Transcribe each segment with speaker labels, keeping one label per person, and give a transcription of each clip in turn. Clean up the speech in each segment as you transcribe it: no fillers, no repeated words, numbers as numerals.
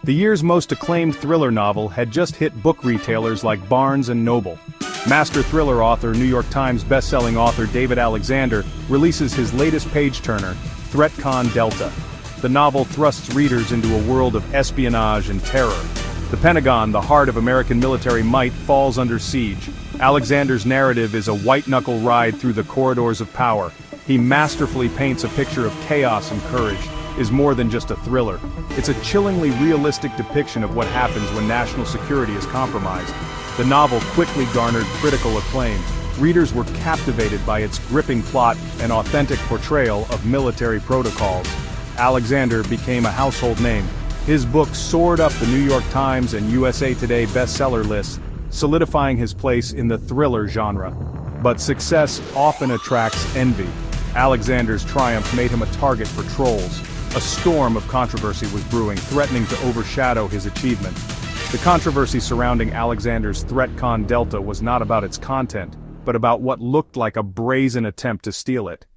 Speaker 1: The year's most acclaimed thriller novel had just hit book retailers like Barnes and Noble. Master thriller author, New York Times best-selling author David Alexander releases his latest page-turner, Threatcon Delta. The novel thrusts readers into a world of espionage and terror. The Pentagon, the heart of American military might, falls under siege. Alexander's narrative is a white-knuckle ride through the corridors of power. He masterfully paints a picture of chaos and courage. Is more than just a thriller. It's a chillingly realistic depiction of what happens when national security is compromised. The novel quickly garnered critical acclaim. Readers were captivated by its gripping plot and authentic portrayal of military protocols. Alexander became a household name. His book soared up the New York Times and USA Today bestseller lists, solidifying his place in the thriller genre. But success often attracts envy. Alexander's triumph made him a target for trolls. A storm of controversy was brewing, threatening to overshadow his achievement. The controversy surrounding Alexander's Threatcon Delta was not about its content, but about what looked like a brazen attempt to steal it.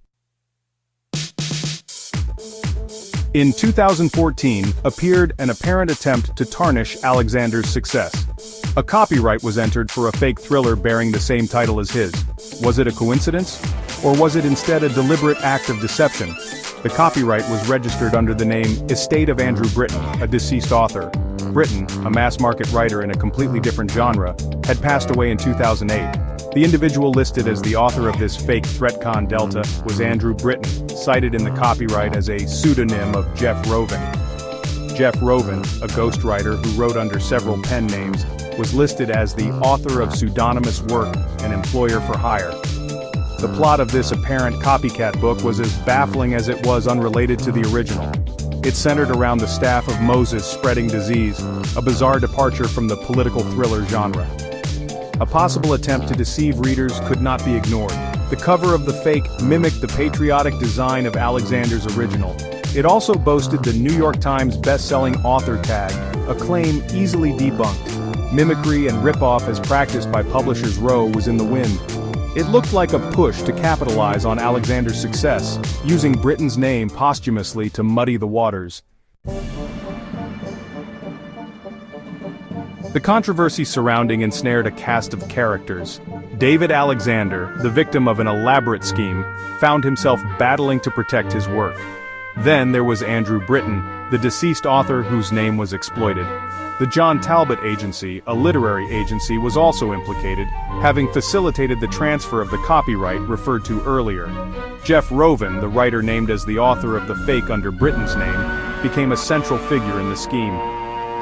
Speaker 1: In 2014, appeared an apparent attempt to tarnish Alexander's success. A copyright was entered for a fake thriller bearing the same title as his. Was it a coincidence? Or was it instead a deliberate act of deception? The copyright was registered under the name Estate of Andrew Britton, a deceased author. Britton, a mass-market writer in a completely different genre, had passed away in 2008. The individual listed as the author of this fake Threatcon Delta was Andrew Britton, cited in the copyright as a pseudonym of Jeff Rovin. Jeff Rovin, a ghostwriter who wrote under several pen names, was listed as the author of pseudonymous work and employer for hire. The plot of this apparent copycat book was as baffling as it was unrelated to the original. It centered around the staff of Moses spreading disease, a bizarre departure from the political thriller genre. A possible attempt to deceive readers could not be ignored. The cover of the fake mimicked the patriotic design of Alexander's original. It also boasted the New York Times best-selling author tag, a claim easily debunked. Mimicry and ripoff as practiced by Publishers Row was in the wind. It looked like a push to capitalize on Alexander's success, using Britton's name posthumously to muddy the waters. The controversy surrounding ensnared a cast of characters. David Alexander, the victim of an elaborate scheme, found himself battling to protect his work. Then there was Andrew Britton, the deceased author whose name was exploited. The John Talbot Agency, a literary agency, was also implicated, having facilitated the transfer of the copyright referred to earlier. Jeff Rovin, the writer named as the author of the fake under Britton's name, became a central figure in the scheme.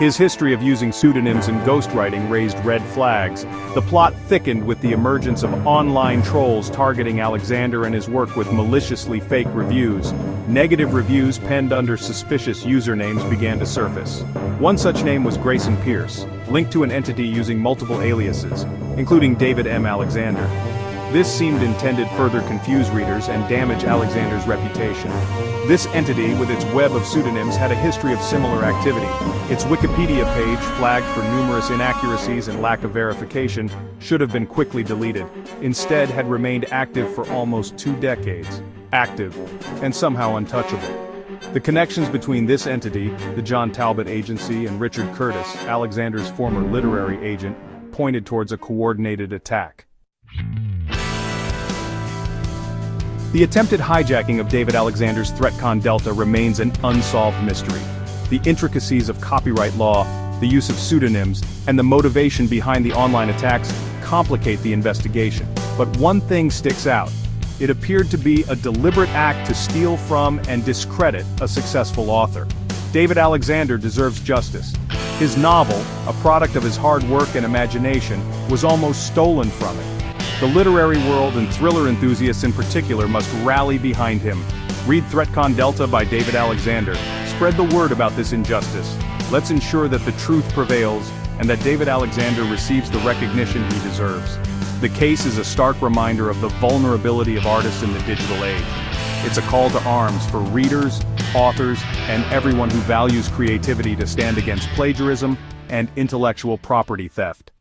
Speaker 1: His history of using pseudonyms and ghostwriting raised red flags. The plot thickened with the emergence of online trolls targeting Alexander and his work with maliciously fake reviews. Negative reviews penned under suspicious usernames began to surface. One such name was Grayson Pierce, linked to an entity using multiple aliases, including David M. Alexander. This seemed intended to further confuse readers and damage Alexander's reputation. This entity, with its web of pseudonyms, had a history of similar activity. Its Wikipedia page, flagged for numerous inaccuracies and lack of verification, should have been quickly deleted. Instead, had remained active for almost 2 decades. Active, and somehow untouchable. The connections between this entity, the John Talbot Agency, and Richard Curtis, Alexander's former literary agent, pointed towards a coordinated attack. The attempted hijacking of David Alexander's Threatcon Delta remains an unsolved mystery. The intricacies of copyright law, the use of pseudonyms, and the motivation behind the online attacks complicate the investigation. But one thing sticks out. It appeared to be a deliberate act to steal from and discredit a successful author. David Alexander deserves justice. His novel, a product of his hard work and imagination, was almost stolen from him. The literary world and thriller enthusiasts in particular must rally behind him. Read Threatcon Delta by David Alexander. Spread the word about this injustice. Let's ensure that the truth prevails and that David Alexander receives the recognition he deserves. The case is a stark reminder of the vulnerability of artists in the digital age. It's a call to arms for readers, authors, and everyone who values creativity to stand against plagiarism and intellectual property theft.